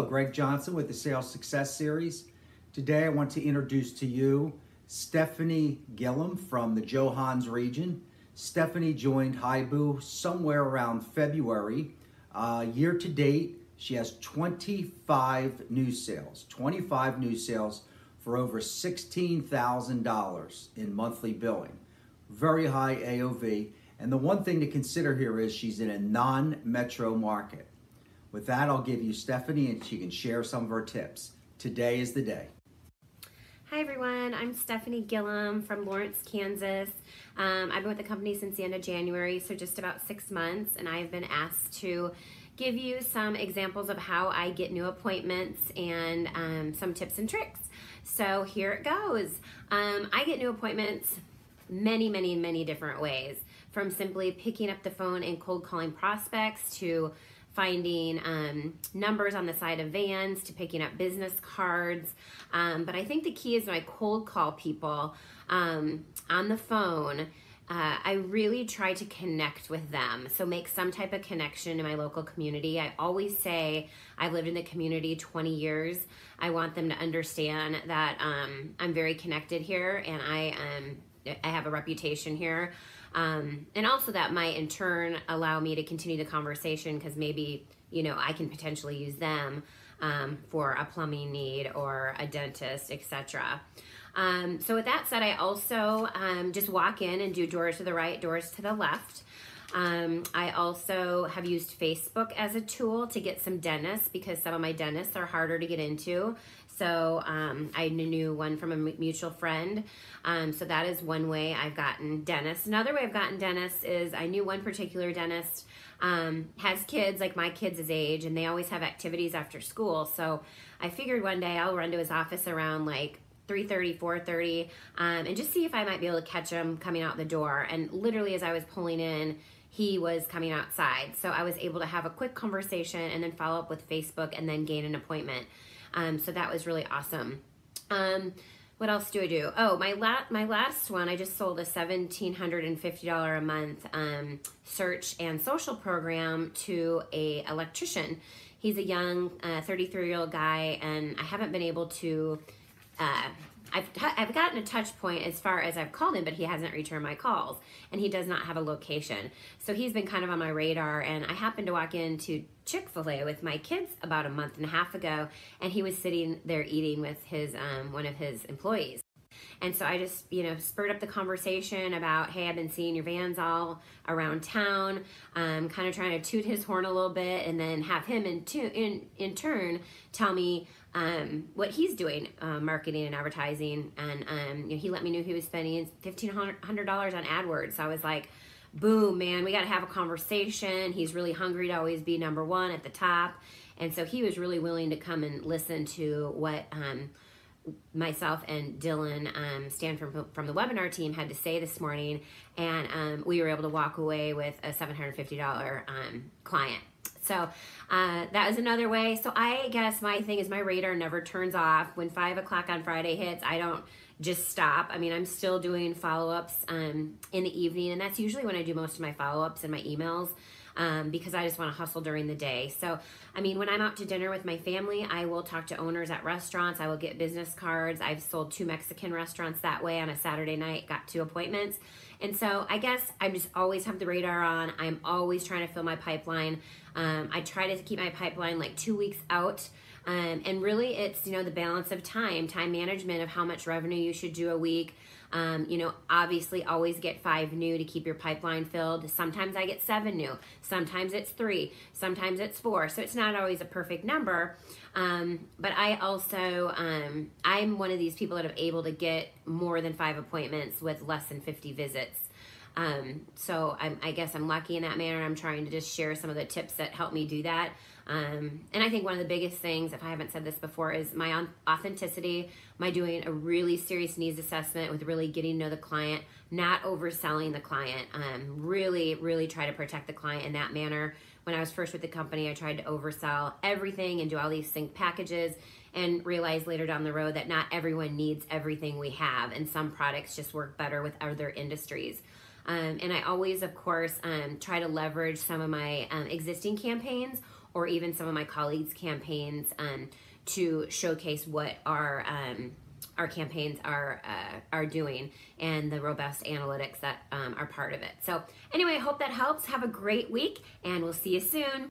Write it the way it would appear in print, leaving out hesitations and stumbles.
Greg Johnson with the Sales Success Series. Today I want to introduce to you Stephanie Gillam from the Johans region. Stephanie joined Haibu somewhere around February. Year to date, she has 25 new sales. 25 new sales for over $16,000 in monthly billing. Very high AOV. And the one thing to consider here is she's in a non-metro market. With that, I'll give you Stephanie and she can share some of her tips. Today is the day. Hi everyone, I'm Stephanie Gillam from Lawrence, Kansas. I've been with the company since the end of January, so just about 6 months, and I've been asked to give you some examples of how I get new appointments and some tips and tricks. So here it goes. I get new appointments many different ways, from simply picking up the phone and cold calling prospects to finding numbers on the side of vans to picking up business cards. But I think the key is when I cold call people on the phone, I really try to connect with them. So make some type of connection in my local community. I always say I've lived in the community 20 years. I want them to understand that I'm very connected here and I have a reputation here. And also that might in turn allow me to continue the conversation because maybe, I can potentially use them for a plumbing need or a dentist, etc. So with that said, I also just walk in and do doors to the right, doors to the left. I also have used Facebook as a tool to get some dentists because some of my dentists are harder to get into. So I knew one from a mutual friend. So that is one way I've gotten dentists. Another way I've gotten dentists is I knew one particular dentist has kids like my kids' age, and they always have activities after school. So I figured one day I'll run to his office around like 3:30, 4:30, and just see if I might be able to catch him coming out the door. And literally as I was pulling in, he was coming outside. So I was able to have a quick conversation and then follow up with Facebook and then gain an appointment. So that was really awesome. What else do I do? Oh, my last one, I just sold a $1,750 a month search and social program to a electrician. He's a young 33-year-old guy, and I haven't been able to, I've gotten a touch point as far as I've called him, but he hasn't returned my calls, and he does not have a location. So he's been kind of on my radar, and I happened to walk into Chick-fil-A with my kids about a month and a half ago, and he was sitting there eating with his one of his employees. And so I just, spurred up the conversation about, hey, I've been seeing your vans all around town, kind of trying to toot his horn a little bit, and then have him in turn tell me what he's doing, marketing and advertising. And he let me know he was spending $1,500 on AdWords. So I was like, boom, man, we got to have a conversation. He's really hungry to always be number one at the top. And so he was really willing to come and listen to what myself and Dylan, Stan from the webinar team, had to say this morning. And we were able to walk away with a $750 client. So that was another way. So I guess my thing is my radar never turns off. When 5 o'clock on Friday hits, I don't just stop. I mean, I'm still doing follow-ups in the evening, and that's usually when I do most of my follow-ups and my emails because I just want to hustle during the day. So, I mean, when I'm out to dinner with my family, I will talk to owners at restaurants. I will get business cards. I've sold 2 Mexican restaurants that way on a Saturday night, got 2 appointments. And so I guess I just always have the radar on. I'm always trying to fill my pipeline. I try to keep my pipeline like 2 weeks out. And really it's, the balance of time management of how much revenue you should do a week. Obviously always get 5 new to keep your pipeline filled. Sometimes I get 7 new. Sometimes it's 3. Sometimes it's 4. So it's not always a perfect number. But I also, I'm one of these people that are able to get more than 5 appointments with less than 50 visits. So I guess I'm lucky in that manner. I'm trying to just share some of the tips that help me do that. And I think one of the biggest things, if I haven't said this before, is my authenticity, my doing a really serious needs assessment with really getting to know the client, not overselling the client. Really try to protect the client in that manner. When I was first with the company, I tried to oversell everything and do all these sync packages and realized later down the road that not everyone needs everything we have, and some products just work better with other industries. And I always, of course, try to leverage some of my existing campaigns or even some of my colleagues' campaigns to showcase what our campaigns are doing and the robust analytics that are part of it. So anyway, I hope that helps. Have a great week, and we'll see you soon.